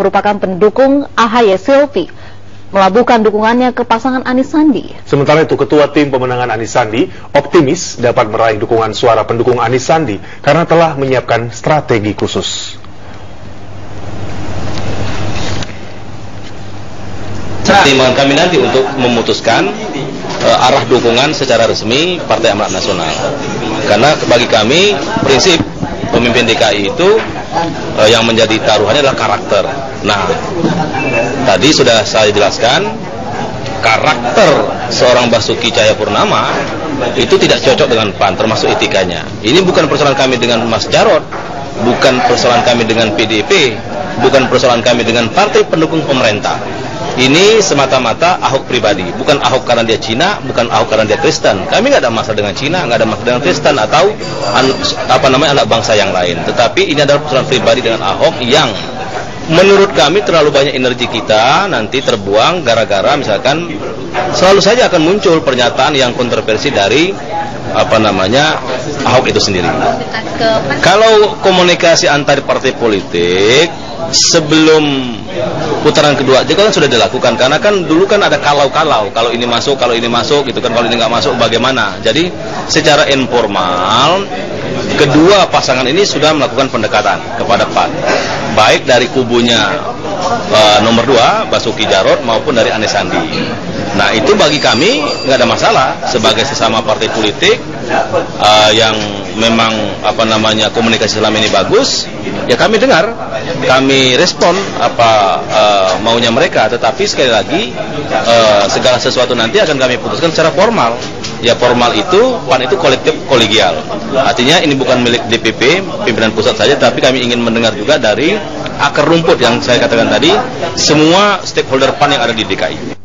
merupakan pendukung AHY Silvi, melabuhkan dukungannya ke pasangan Anies Sandi. Sementara itu, Ketua Tim Pemenangan Anies Sandi optimis dapat meraih dukungan suara pendukung Anies Sandi karena telah menyiapkan strategi khusus. Pertimbangan kami nanti untuk memutuskan arah dukungan secara resmi Partai Amanat Nasional. Karena bagi kami prinsip pemimpin DKI itu yang menjadi taruhannya adalah karakter. Nah, tadi sudah saya jelaskan karakter seorang Basuki Cahayapurnama itu tidak cocok dengan PAN, termasuk etikanya. Ini bukan persoalan kami dengan Mas Jarod, bukan persoalan kami dengan PDIP, bukan persoalan kami dengan partai pendukung pemerintah. Ini semata-mata Ahok pribadi, bukan Ahok karena dia Cina, bukan Ahok karena dia Kristen. Kami nggak ada masalah dengan Cina, nggak ada masalah dengan Kristen atau anak bangsa yang lain. Tetapi ini adalah persoalan pribadi dengan Ahok yang menurut kami terlalu banyak energi kita nanti terbuang gara-gara misalkan selalu saja akan muncul pernyataan yang kontroversi dari Ahok itu sendiri. Kalau komunikasi antar partai politik sebelum putaran kedua itu kan sudah dilakukan, karena kan dulu kan ada kalau ini masuk gitu kan, kalau ini nggak masuk bagaimana. Jadi secara informal kedua pasangan ini sudah melakukan pendekatan kepada PAN, baik dari kubunya nomor 2 Basuki Jarod maupun dari Anies Sandi. Nah, itu bagi kami nggak ada masalah sebagai sesama partai politik yang memang komunikasi selama ini bagus. Ya kami dengar, kami respon maunya mereka. Tetapi sekali lagi segala sesuatu nanti akan kami putuskan secara formal. Ya formal itu PAN itu kolektif kolegial. Artinya ini bukan milik DPP pimpinan pusat saja, tapi kami ingin mendengar juga dari akar rumput yang saya katakan tadi, semua stakeholder PAN yang ada di DKI.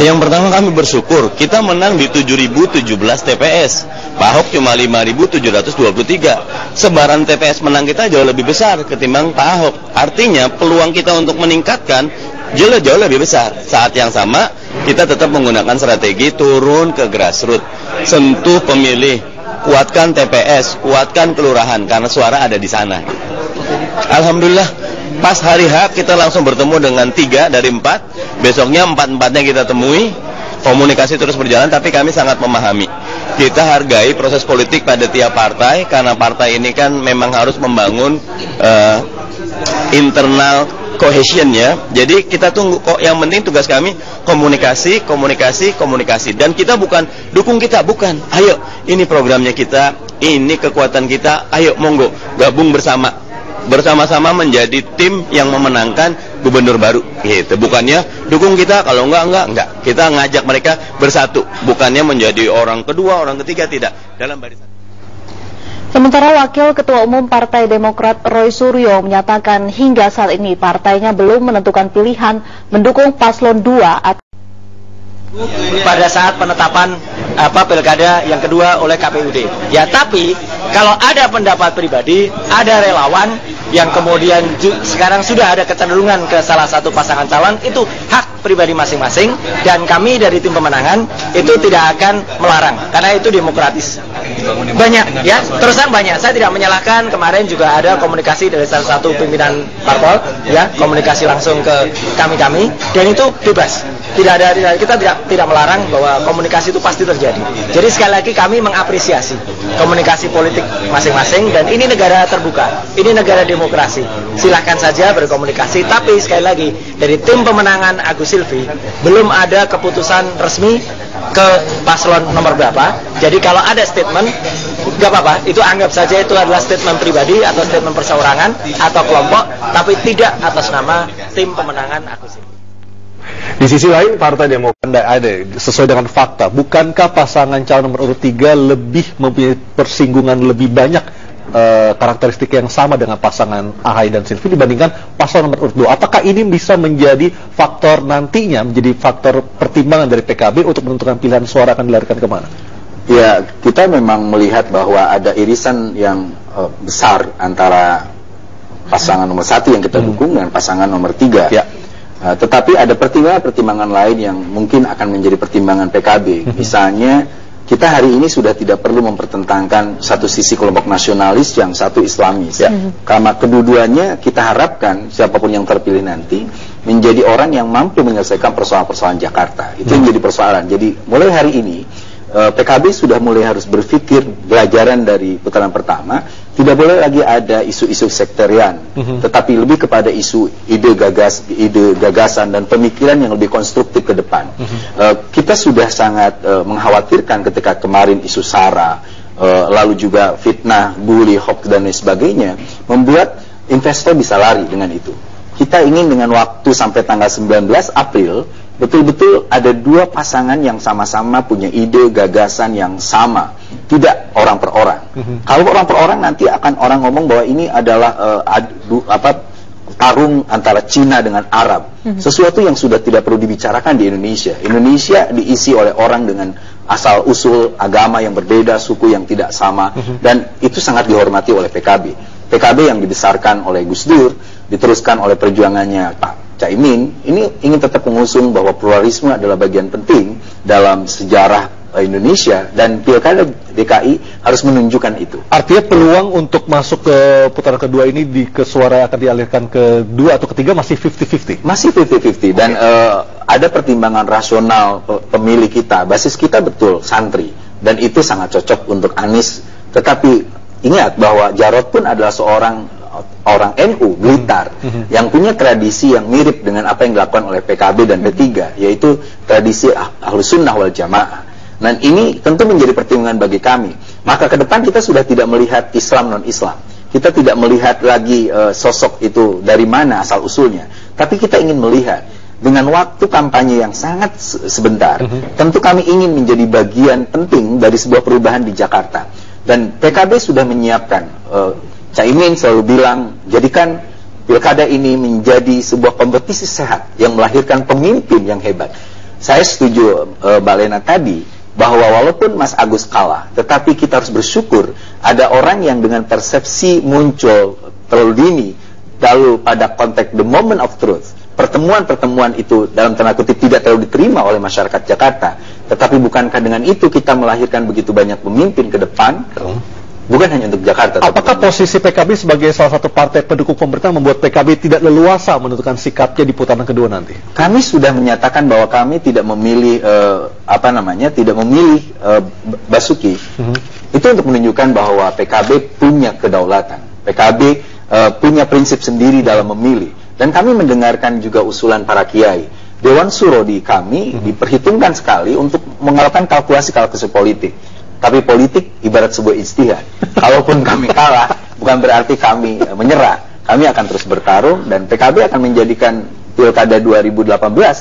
Yang pertama, kami bersyukur kita menang di 7.017 TPS. Pak Ahok cuma 5.723. Sebaran TPS menang kita jauh lebih besar ketimbang Pak Ahok. Artinya peluang kita untuk meningkatkan jauh lebih besar. Saat yang sama kita tetap menggunakan strategi turun ke grassroots, sentuh pemilih, kuatkan TPS, kuatkan kelurahan karena suara ada di sana. Alhamdulillah, pas hari H kita langsung bertemu dengan 3 dari 4. Besoknya 4-4-nya kita temui. Komunikasi terus berjalan, tapi kami sangat memahami. Kita hargai proses politik pada tiap partai, karena partai ini kan memang harus membangun internal cohesion-nya. Jadi kita tunggu kok, yang penting tugas kami komunikasi. Dan kita bukan dukung kita, bukan. Ayo, ini programnya kita, ini kekuatan kita. Ayo monggo gabung bersama-sama menjadi tim yang memenangkan gubernur baru gitu. Bukannya dukung kita, kalau enggak. Kita ngajak mereka bersatu, bukannya menjadi orang kedua, orang ketiga, tidak. Dalam barisan. Sementara Wakil Ketua Umum Partai Demokrat Roy Suryo menyatakan hingga saat ini partainya belum menentukan pilihan mendukung paslon 2 pada saat penetapan pilkada yang kedua oleh KPUD. Ya, tapi kalau ada pendapat pribadi, ada relawan yang kemudian sekarang sudah ada kecenderungan ke salah satu pasangan calon, itu hak pribadi masing-masing, dan kami dari tim pemenangan itu tidak akan melarang karena itu demokratis. Banyak ya, terusan banyak. Saya tidak menyalahkan, kemarin juga ada komunikasi dari salah satu pimpinan parpol ya, komunikasi langsung ke kami dan itu bebas. Kita tidak melarang bahwa komunikasi itu pasti terjadi. Jadi sekali lagi kami mengapresiasi komunikasi politik masing-masing, dan ini negara terbuka, ini negara demokrasi. Silakan saja berkomunikasi, tapi sekali lagi dari tim pemenangan Agus Silvi belum ada keputusan resmi ke paslon nomor berapa. Jadi kalau ada statement, nggak apa-apa, itu anggap saja itu adalah statement pribadi atau statement perseorangan atau kelompok, tapi tidak atas nama tim pemenangan Agus Silvi. Di sisi lain, Partai Demokrat ada sesuai dengan fakta. Bukankah pasangan calon nomor urut 3 lebih mempunyai persinggungan lebih banyak karakteristik yang sama dengan pasangan AHY dan Silvi dibandingkan paslon nomor urut 2? Apakah ini bisa menjadi faktor nantinya, menjadi faktor pertimbangan dari PKB untuk menentukan pilihan suara akan dilarikan kemana? Ya, kita memang melihat bahwa ada irisan yang besar antara pasangan nomor 1 yang kita dukung dengan pasangan nomor 3. Ya. Tetapi ada pertimbangan-pertimbangan lain yang mungkin akan menjadi pertimbangan PKB. Misalnya kita hari ini sudah tidak perlu mempertentangkan satu sisi kelompok nasionalis, yang satu Islamis. Karena kedua-duanya kita harapkan siapapun yang terpilih nanti menjadi orang yang mampu menyelesaikan persoalan-persoalan Jakarta. Itu yang jadi persoalan. Jadi mulai hari ini PKB sudah mulai harus berpikir pelajaran dari putaran pertama, tidak boleh lagi ada isu-isu sektarian, tetapi lebih kepada isu ide gagasan dan pemikiran yang lebih konstruktif ke depan. Kita sudah sangat mengkhawatirkan ketika kemarin isu SARA, lalu juga fitnah, bully, hoax dan lain sebagainya, membuat investor bisa lari dengan itu. Kita ingin dengan waktu sampai tanggal 19 April betul-betul ada dua pasangan yang sama-sama punya ide gagasan yang sama, tidak orang per orang. Kalau orang per orang nanti akan orang ngomong bahwa ini adalah tarung antara Cina dengan Arab, sesuatu yang sudah tidak perlu dibicarakan di Indonesia. Indonesia diisi oleh orang dengan asal usul agama yang berbeda, suku yang tidak sama, dan itu sangat dihormati oleh PKB. PKB yang dibesarkan oleh Gus Dur, diteruskan oleh perjuangannya Pak Caimin, ini ingin tetap mengusung bahwa pluralisme adalah bagian penting dalam sejarah Indonesia, dan Pilkada DKI harus menunjukkan itu. Artinya peluang untuk masuk ke putaran kedua ini ke suara yang akan dialihkan ke dua atau ketiga masih 50-50? Masih 50-50, dan ada pertimbangan rasional pemilih kita, basis kita betul santri, dan itu sangat cocok untuk Anies. Tetapi ingat bahwa Jarod pun adalah seorang orang NU Blitar yang punya tradisi yang mirip dengan apa yang dilakukan oleh PKB dan P3, yaitu tradisi Ahlus Sunnah wal Jamaah. Dan ini tentu menjadi pertimbangan bagi kami. Maka ke depan kita sudah tidak melihat Islam non-Islam. Kita tidak melihat lagi sosok itu dari mana asal usulnya. Tapi kita ingin melihat dengan waktu kampanye yang sangat sebentar, tentu kami ingin menjadi bagian penting dari sebuah perubahan di Jakarta. Dan PKB sudah menyiapkan, Caimin selalu bilang, jadikan pilkada ini menjadi sebuah kompetisi sehat yang melahirkan pemimpin yang hebat. Saya setuju Mbak Lena tadi, bahwa walaupun Mas Agus kalah, tetapi kita harus bersyukur ada orang yang dengan persepsi muncul terlalu dini, lalu pada konteks the moment of truth, pertemuan-pertemuan itu dalam tanda kutip tidak terlalu diterima oleh masyarakat Jakarta. Tetapi bukankah dengan itu kita melahirkan begitu banyak pemimpin ke depan? Bukan hanya untuk Jakarta. Apakah posisi PKB sebagai salah satu partai pendukung pemerintah membuat PKB tidak leluasa menentukan sikapnya di putaran kedua nanti? Kami sudah menyatakan bahwa kami tidak memilih tidak memilih Basuki. Itu untuk menunjukkan bahwa PKB punya kedaulatan. PKB punya prinsip sendiri dalam memilih. Dan kami mendengarkan juga usulan para kiai. Dewan Suro di kami diperhitungkan sekali untuk melakukan kalkulasi politik. Tapi politik ibarat sebuah ijtihad. Kalaupun kami kalah, bukan berarti kami menyerah. Kami akan terus bertarung, dan PKB akan menjadikan Pilkada 2018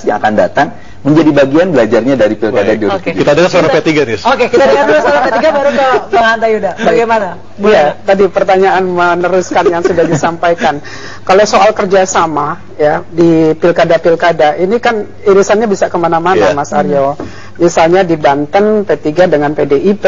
yang akan datang menjadi bagian belajarnya dari Pilkada 2018. Kita dengar suara P3 nih. Oke, kita dengar dulu suara P3 baru ke Bang Hanta Yuda. Bagaimana? Ya, tadi pertanyaan meneruskan yang sudah disampaikan. Kalau soal kerjasama ya di pilkada-pilkada ini kan irisannya bisa kemana-mana, Mas Aryo. Misalnya di Banten P3 dengan PDIP,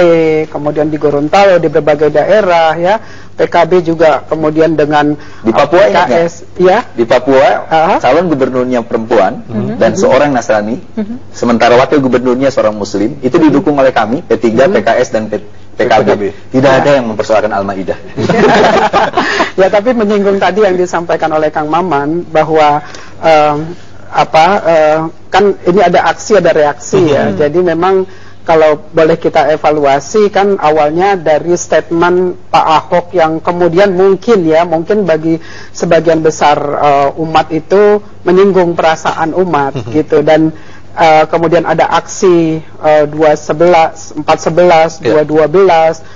kemudian di Gorontalo, di berbagai daerah ya, PKB juga kemudian dengan di Papua PKS ya. Di Papua calon gubernurnya perempuan dan seorang Nasrani, sementara wakil gubernurnya seorang Muslim, itu didukung oleh kami P3, PKS dan PKB. Tidak ada yang mempersoalkan Al-Maidah. Ya, tapi menyinggung tadi yang disampaikan oleh Kang Maman bahwa kan ini ada aksi ada reaksi ya. Jadi memang kalau boleh kita evaluasi kan awalnya dari statement Pak Ahok yang kemudian mungkin bagi sebagian besar umat itu menyinggung perasaan umat gitu, dan kemudian ada aksi 411, 212,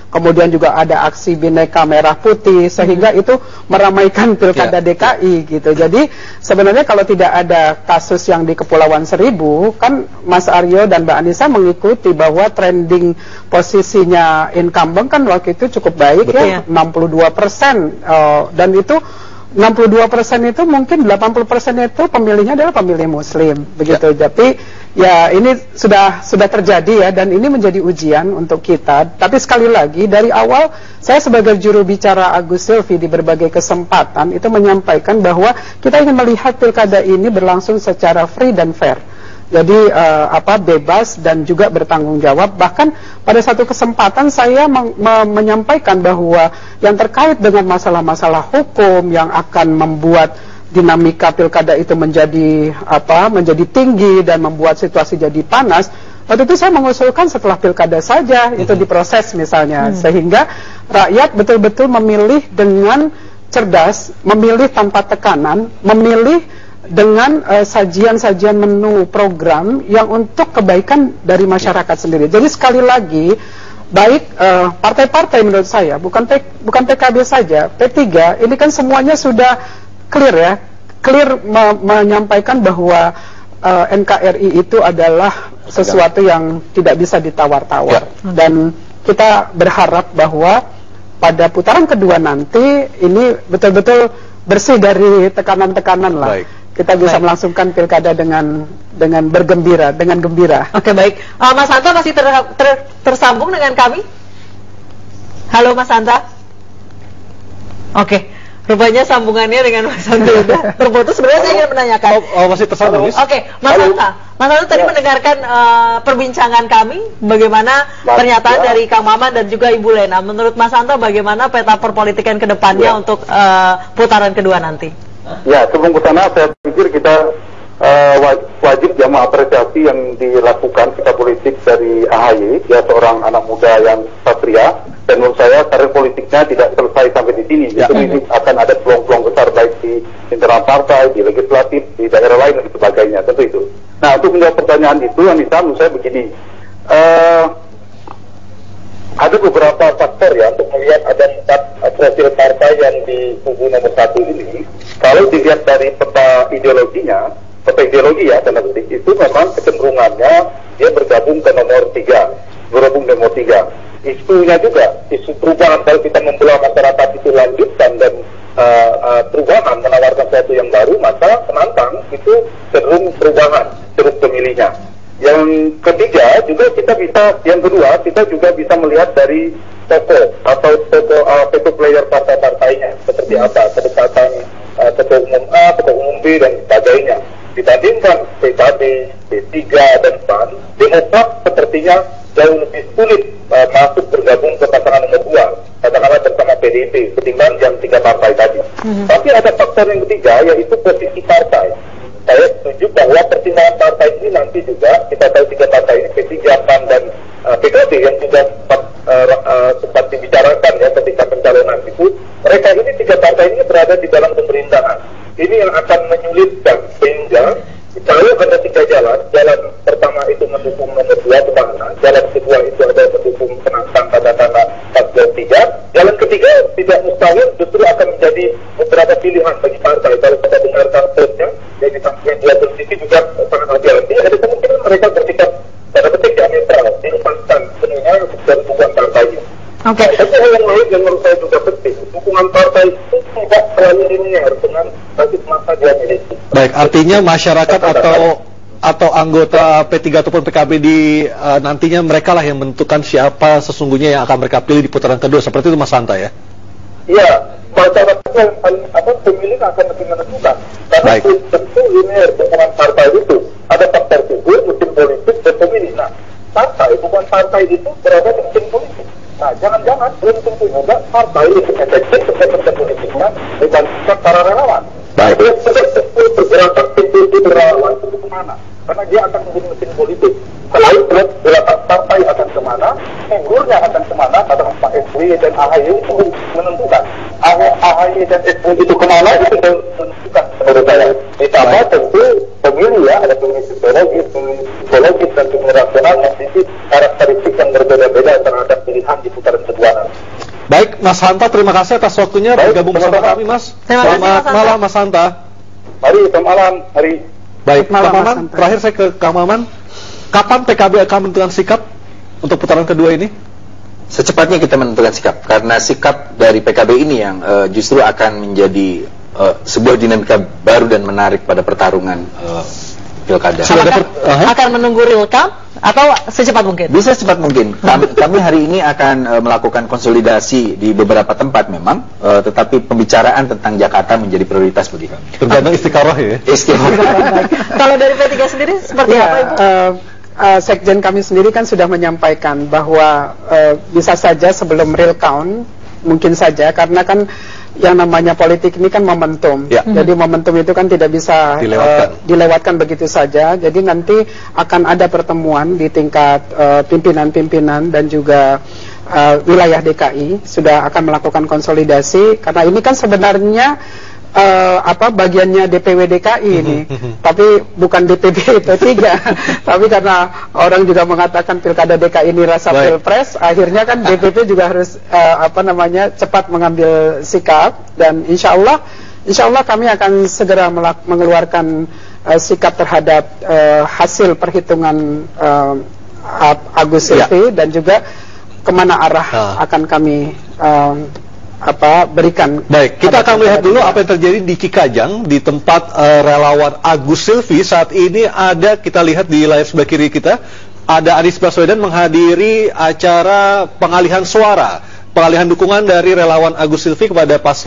kemudian juga ada aksi Bhinneka Merah Putih, sehingga itu meramaikan Pilkada DKI gitu. Jadi sebenarnya kalau tidak ada kasus yang di Kepulauan Seribu, kan Mas Aryo dan Mbak Anissa mengikuti bahwa trending posisinya incumbent kan waktu itu cukup baik. Betul. Ya, 62%, dan itu 62% itu mungkin 80% itu pemilihnya adalah pemilih Muslim, begitu. Tapi ya ini sudah terjadi ya, dan ini menjadi ujian untuk kita. Tapi sekali lagi dari awal saya sebagai juru bicara Agus Silvi di berbagai kesempatan itu menyampaikan bahwa kita ingin melihat pilkada ini berlangsung secara free dan fair. Jadi bebas dan juga bertanggung jawab. Bahkan pada satu kesempatan saya menyampaikan bahwa yang terkait dengan masalah-masalah hukum yang akan membuat dinamika pilkada itu menjadi tinggi dan membuat situasi jadi panas. Waktu itu saya mengusulkan setelah pilkada saja itu diproses misalnya, sehingga rakyat betul-betul memilih dengan cerdas, memilih tanpa tekanan, memilih dengan sajian-sajian menu program yang untuk kebaikan dari masyarakat sendiri. Jadi sekali lagi, baik partai-partai menurut saya, bukan PKB saja, P3 ini kan semuanya sudah clear menyampaikan bahwa NKRI itu adalah sesuatu yang tidak bisa ditawar-tawar. Dan kita berharap bahwa pada putaran kedua nanti ini betul-betul bersih dari tekanan-tekanan lah. Baik. Kita bisa melangsungkan pilkada dengan bergembira, dengan gembira. Oke, baik. Mas Hanta masih tersambung dengan kami? Halo Mas Hanta. Oke, rupanya sambungannya dengan Mas Hanta udah terputus. Sebenarnya saya ingin menanyakan. Masih tersambung. Oke, Mas Hanta. Mas Hanta tadi mendengarkan perbincangan kami, bagaimana pernyataan dari Kang Maman dan juga Ibu Lena. Menurut Mas Hanta, bagaimana peta perpolitikan ke depannya untuk putaran kedua nanti? Ya, sebelum ke sana saya pikir kita wajib ya mengapresiasi yang dilakukan sikap politik dari AHY, dia seorang anak muda yang satria, dan menurut saya karir politiknya tidak selesai sampai di sini. Itu ini akan ada peluang-peluang besar baik di internal partai, di legislatif, di daerah lain dan sebagainya, tentu itu. Nah, untuk menjawab pertanyaan itu, Anissa, menurut saya begini, ada beberapa faktor ya untuk melihat ada 4 profil partai yang di kubu nomor 1 ini. Kalau dilihat dari peta ideologinya, peta ideologi ya, tanda petik, itu memang kecenderungannya dia bergabung ke nomor 3, bergabung ke nomor 3. Isunya juga, isu perubahan, kalau kita membelah masyarakat itu lanjutkan dan perubahan menawarkan sesuatu yang baru, maka penantang itu cenderung perubahan, ceruk pemilihnya. Yang ketiga juga kita bisa, yang kedua kita juga bisa melihat dari tokoh atau tokoh player partai-partainya seperti apa, kedekatan ketua umum A, ketua umum B dan sebagainya. Dibandingkan PKB, P3 dan PAN, Demokrat sepertinya jauh lebih sulit masuk bergabung ke pasangan nomor 2, katakanlah bersama PDIP ketimbang yang 3 partai tadi. Tapi ada faktor yang ketiga, yaitu posisi partai. Saya setuju bahwa pertimbangan partai ini nanti juga, kita tahu 3 partai ini, P3, PAN dan PKB yang juga sempat dibicarakan ya ketika pencalonan itu, mereka ini 3 partai ini berada di dalam pemerintahan. Ini yang akan menyulitkan, sehingga kalau ada 3 jalan, jalan pertama itu mendukung nomor 2 petahana, jalan kedua itu ada mendukung penantang katakanlah 4-3, jalan ketiga tidak mustahil justru akan menjadi beberapa pilihan bagi partai. Kalau kita dengarkan posnya, yang disampaikan 2 posisi juga sangat hati-hati, ada kemungkinan mereka bersikap pada petik yang netral, dilepaskan semuanya dari dukungan partainya. Oke. Itu yang lain yang menurut saya juga penting. Dukungan partai itu tidak terlalu linear dengan basis massa dia miliki. Baik, artinya masyarakat atau anggota P3 ataupun PKB di nantinya mereka lah yang menentukan siapa sesungguhnya yang akan mereka pilih di putaran kedua, seperti itu Mas Hanta ya? Iya, masyarakat pemilih akan lebih menentukan. Karena tentu linear dukungan partai itu ada faktor figur, mesin politik dan pemilih. Nah, dukungan partai itu berada di mesin politik. Nah, jangan-jangan belum tentu juga partai itu efektif sebagai politiknya dibandingkan para relawan. Baik. Pergerakan tim relawan itu kemana? Karena dia akan menjadi mesin politik. Selain gerakan partai akan kemana, figurnya akan kemana, katakan Pak SBY dan AHY itu menentukan. AHY dan SBY itu kemana, itu menentukan menurut saya. Ditambah tentu pemilih ya, ada pemilih psikologis dan pemilih rasional yang memiliki karakteristik yang berbeda-beda terhadap pilihan di putaran kedua nanti. Baik, Mas Hanta, terima kasih atas waktunya bergabung bersama kami, Mas. Selamat malam, Mas Hanta. Mari, selamat malam. Mari. Baik, Kang Maman, terakhir saya ke Kang Maman. Kapan PKB akan menentukan sikap untuk putaran kedua ini? Secepatnya kita menentukan sikap, karena sikap dari PKB ini yang justru akan menjadi sebuah dinamika baru dan menarik pada pertarungan pilkada. Akan menunggu real count atau secepat mungkin? Bisa secepat mungkin. Kami hari ini akan melakukan konsolidasi di beberapa tempat memang, tetapi pembicaraan tentang Jakarta menjadi prioritas bagi kami. Tergantung istiqoroh ya. Kalau dari P3 sendiri seperti apa, Ibu? Sekjen kami sendiri kan sudah menyampaikan bahwa bisa saja sebelum real count, mungkin saja, karena kan yang namanya politik ini kan momentum. Jadi momentum itu kan tidak bisa dilewatkan begitu saja. Jadi nanti akan ada pertemuan di tingkat pimpinan-pimpinan dan juga wilayah DKI sudah akan melakukan konsolidasi, karena ini kan sebenarnya bagiannya DPW DKI ini, tapi bukan DPD P3. Tapi karena orang juga mengatakan pilkada DKI ini rasa pilpres, akhirnya kan DPP juga harus cepat mengambil sikap, dan insya Allah kami akan segera mengeluarkan sikap terhadap hasil perhitungan Agus Silvi dan juga kemana arah akan kami berikan. Baik, kita akan melihat dulu apa yang terjadi di Cikajang, di tempat relawan Agus Silvi. Saat ini kita lihat di layar sebelah kiri kita, ada Anies Baswedan menghadiri acara pengalihan suara, pengalihan dukungan dari relawan Agus Silvi kepada paslon